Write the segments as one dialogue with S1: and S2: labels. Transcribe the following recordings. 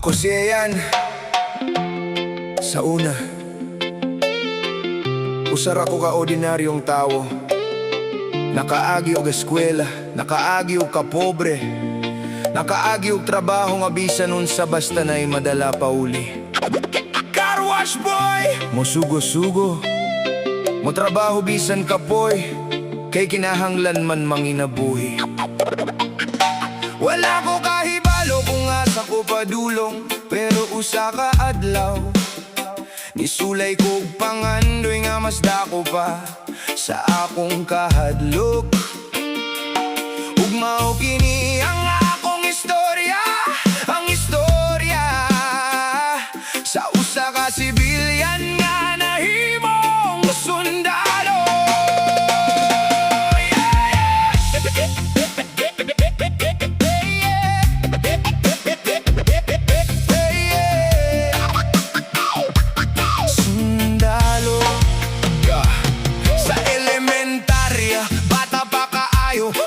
S1: Ako si Ian. Sa una, usar ako ka ordinaryong tao. Nakaagi og eskwela, nakaagi og kapobre, nakaagi og trabaho nga bisan unsa basta na'y madala pauli. Car wash boy! Mosugo-sugo, mo trabaho bisan kapoy, kay kinahanglan man manginabuhi. Wala ko kahibalo kung asa ko padulong, pero usa ka adlaw nisulay ko og pangandoy nga mas dako pa sa akong kahadlok. Ug mao kini ang akong istorya, ang istorya sa usa ka sibilyan nga nahimong sundalo.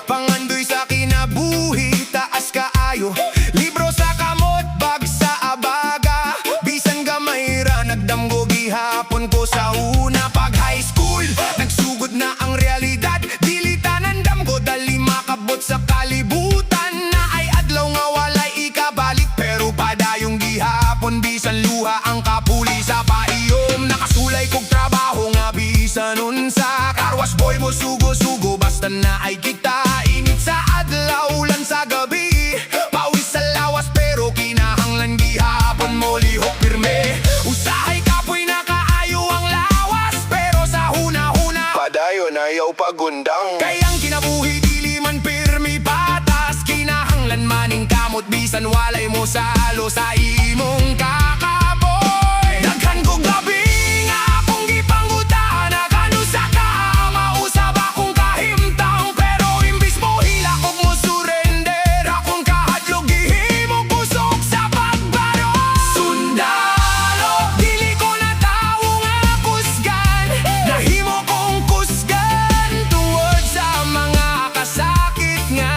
S1: Pangandoy sa kinabuhi, taas kaayo. Libro sa kamot, bag sa abaga. Bisan gamay ra, nagdamgo gihapon ko sa una. Pag high school, nagsugod na ang realidad. Dilitan ang damgo, dali makabot sa kalibutan. Na ay adlaw nga walay ikabalik, pero padayong gihapon. Bisan luha ang kapuli sa paiyom. Nakasulay kog trabaho nga bisan unsa. Karwas boy mo sugo-sugo, basta na ay kita. Init sa adlaw, ulan sa gabi. Pawis sa lawas pero kinahanglan gihapon mo lihok pirme. Usahay kapoy na kaayo ang lawas, pero sa huna-huna padayon ayaw pagundang. Kayang kinabuhi dili man pirmi patas. Kinahanglan maning kamot bisan walay mo salo sa imong kakaboy. Daghan kog gabi nga akong gipangutahan, kanu sa ka mausab akong kahimtang. Pero imbis mo hila kog mo surrender, akong kahadlok gihimo kusog sa pagbaro. Sundalo, dili ko na tawo nga kusgan, nahimo kong kusgan tungod sa mga kasakit nga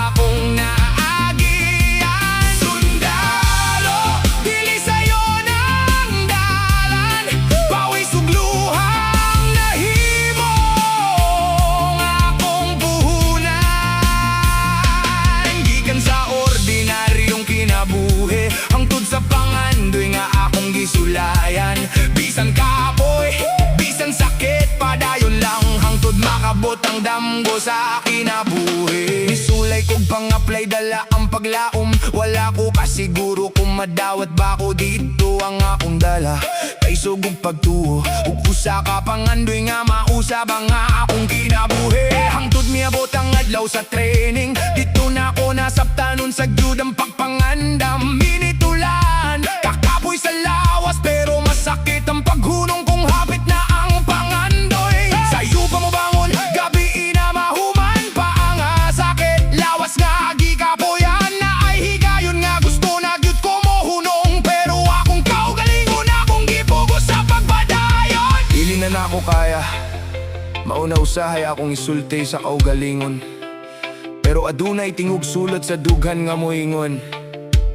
S1: akong naagian. Sundalo, dili sayo nang dalan, pawis ug luhang nahimo nga akong puhunan. Gikan sa ordinaryong kinabuhi, hangtod sa pangandoy nga akong gisulayan. Bisan kapoy, bisan sakit, padayon lang hangtod makabot ang damgo sa kinabuhi. Nisulay kog pang-apply, dala ang paglaom. Wala ko kasiguro kung madawat ba ko dito ang akong dala. Kay sugog pagtuo, ug usa ka pangandoy nga mausab ang akong kinabuhi. Hangtod miabot ang adlaw sa training, dito na ako nasabtanon sa gyud ang pagpangandam. Minitulan, kakapoy sa lawas, pero masakit ang paghunong kung hapit na ang pangandoy. Sayo pa mo bangon, gabi na mahuman pa ang sakit. Lawas nga gikapoyan na ay higayon nga gusto na gyud ko mo hunong. Pero akong kaugalingon, akong gipugos sa pagbadayon. Dili na nako kaya, mauna usahay akong isulti sa kaugalingon. Pero adunay tingog sulot sa dughan nga moingon.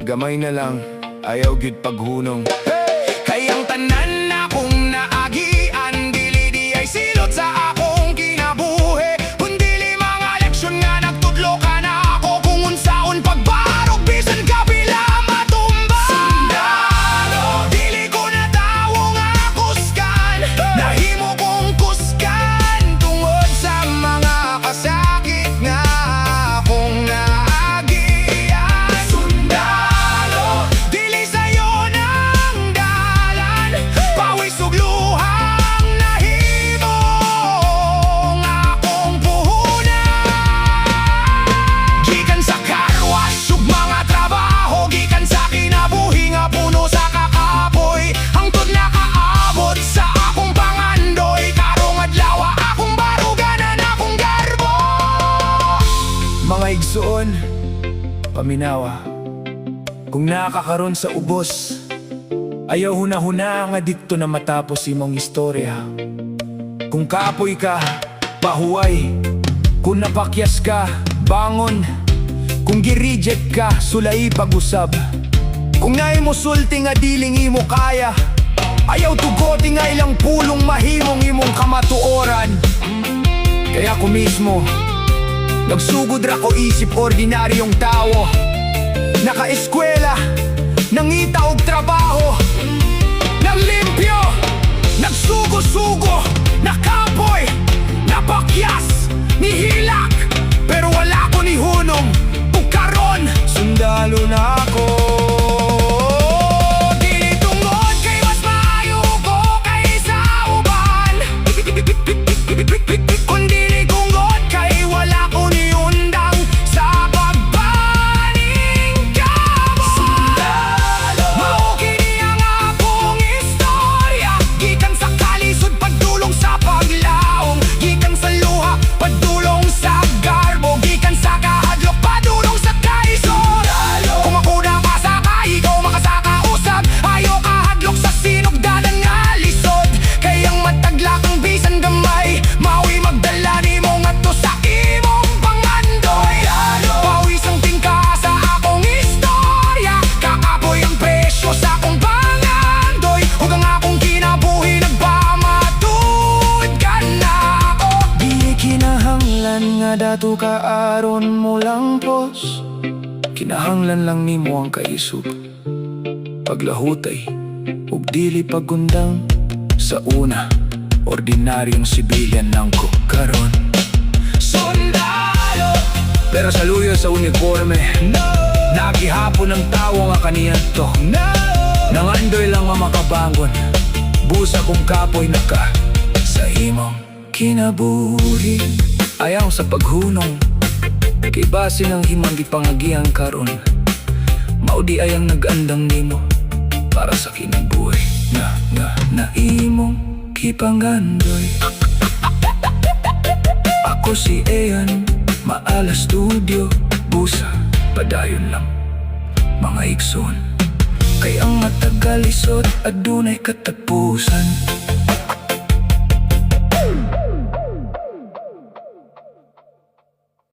S1: Gamay na lang, ayaw gyud paghunong. Kayang tanan akong naagian, dili di ay silot sa akong kinabuhi. Kundili mga leksyon nga nagtudlo ka na ako, kung unsaon pagbarog bisan kabila matumba. Sundalo, dili ko na tawo nga kusgan, nahimo kong kusgan tungod sa mga kasakit nga akong naagian. Sundalo, dili sayo nang dalan, pawis ug luhang nahimo nga akong puhunan. Gikan sa karwas ug mga trabaho, gikan sa kinabuhi nga puno sa kakapoy, hangtod nakaabot sa akong pangandoy. Karong adlaw akong baruganan, akong garbo. Mga igsoon, paminawa, kung nakakaron sa ubos, ayaw huna-huna nga dikto na matapos imong istorya. Kung kaapoy ka, pahuway. Kung napakyas ka, bangon. Kung gi-reject ka, sulay pag-usab. Kung ngay mo sulti nga diling imo kaya, ayaw tugoti nga ilang pulong mahimong imong kamatuoran. Kaya ko mismo nagsugod ra ko isip ordinaryong tao, naka-eskwela, nangita og trabaho, naglimpyo, nagsugo-sugo, nakapoy, napakyas, nihilak, pero wala ko ni hunong. Ug karon sundalo na ako. Dili tungod kay mas maayo ko kaysa uban, kundi tungod kay wala ko ni undang sa pagbaning kamo. Sundalo mao kini ang akong istorya, gikan sa kalisod pagdulong sa paglaong, gikan sa luha pagdulong sa garbo, gikan sa kahadlok padulong sa kaisod. Kung ako na masaka, ikaw makasaka usab, ayaw kahadlok sa sinugdanan nga lisod. Kayang matagla kang bisan gamay, maui magdala ni mo ngadto sa imong pangandoy. Pawis ang tingka sa akong istorya, kakapoy ang presyo sa akong pangandoy. Ug ang akong kinabuhi nagpamatud ka na ako. Di kinahanglan nga dato ka aron mo lang pos, kinahanglan lang nimo ang kaisog, paglahutay ug dili pagundang. Sa una, ordinaryong sibilyan lang ko karon. Sundalo, pero sa luyo sa uniforme, no. Nagihapon ng tawo nga kaniadto, no. Nangandoy lang nga makabangon, busa kong kapoy naka sa imong kinabuhi. Ayaw sa paghunong, kay base ng himang gipangagihan karon, maudi ayang nag-andang nimo para sa kinabuhi na imong kipangandoy. Ako si Ian, Maala Studio, busa padayon lang mga igsoon, kay ang matagal isot adunay katapusan.